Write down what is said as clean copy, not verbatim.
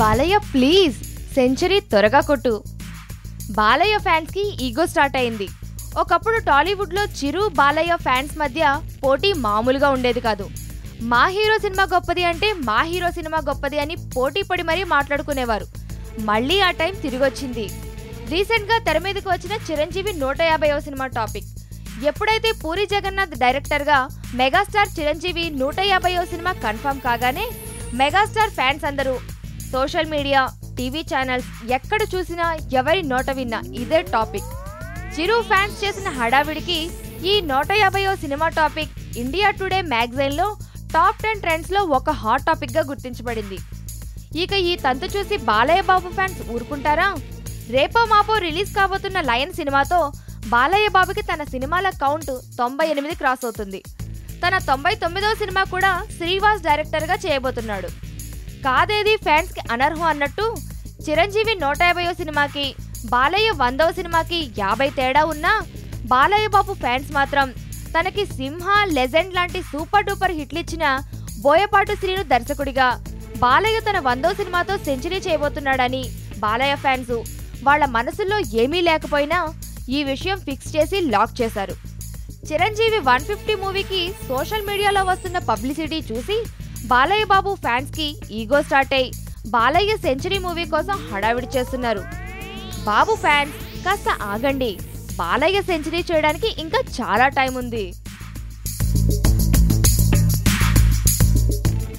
Balayya please century త్వరగా కొట్టు. Balayya fans కి ఈగో స్టార్ట్ అయింది. ఒకప్పుడు టాలీవుడ్ లో చిరు బాలయ్య ఫ్యాన్స్ మధ్య పోటీ మామూలుగా ఉండేది కాదు. మా హీరో సినిమా గొప్పది అంటే మా హీరో సినిమా గొప్పది అని పోటీ పడి మరీ మాట్లాడుకునేవారు. మళ్ళీ ఆ టైం తిరిగొచ్చింది. రీసెంట్ గా తెర మీదకి వచ్చిన చిరంజీవి 150వ సినిమా టాపిక్. ఎప్పుడైతే పూరి జగన్నాథ్ డైరెక్టర్ గా మెగాస్టార్ చిరంజీవి 150వ సినిమా కన్ఫర్మ్ కాగానే మెగాస్టార్ ఫ్యాన్స్ అందరూ సోషల్ మీడియా, టీవీ ఛానల్స్ ఎక్కడ చూసినా ఎవరి నోట విన్నా ఇదే టాపిక్. చిరు ఫ్యాన్స్ చేసిన హడావిడికి ఈ 150వ సినిమా టాపిక్ ఇండియా టుడే మ్యాగజైన్ లో టాప్ 10 ట్రెండ్స్ లో ఒక హాట్ టాపిక్ గా గుర్తించబడింది. ఇక ఈ తంతు చూసి బాలయ్య బాబు ఫ్యాన్స్ ఊరుకుంటారా? రేపో మాపో రిలీజ్ కాబోతున్న లయన్ సినిమాతో బాలయ్య బాబుకి తన సినిమాల కౌంట్ 98 క్రాస్ అవుతుంది. తన 99వ సినిమా కూడా శ్రీవాస్ డైరెక్టర్ గా చేయబోతున్నాడు. కాదేది ఫ్యాన్స్ కి అనర్హం అన్నట్టు చిరంజీవి 150వ సినిమాకి బాలయ్య 100వ సినిమాకి 50 తేడా ఉన్నా బాలయ్య బాబు ఫ్యాన్స్ మాత్రం తనకి సింహ, లెజెండ్ లాంటి సూపర్ డూపర్ హిట్లిచ్చిన బోయపాటి శ్రీను దర్శకుడిగా బాలయ్య తన 100వ సినిమాతో సెంచరీ చేయబోతున్నాడని బాలయ్య ఫ్యాన్స్ వాళ్ళ మనసుల్లో ఏమీ లేకపోయినా ఈ విషయం ఫిక్స్ చేసి లాక్ చేశారు. చిరంజీవి 150 మూవీకి సోషల్ మీడియాలో వస్తున్న పబ్లిసిటీ చూసి బాలయ్య బాబు ఫ్యాన్స్ కి ఈగో స్టార్ట్ అయ్యి బాలయ్య సెంచరీ మూవీ కోసం హడావిడి చేస్తున్నారు. బాబు ఫ్యాన్స్ కాస్త ఆగండి, బాలయ్య సెంచరీ చేయడానికి ఇంకా చాలా టైం ఉంది.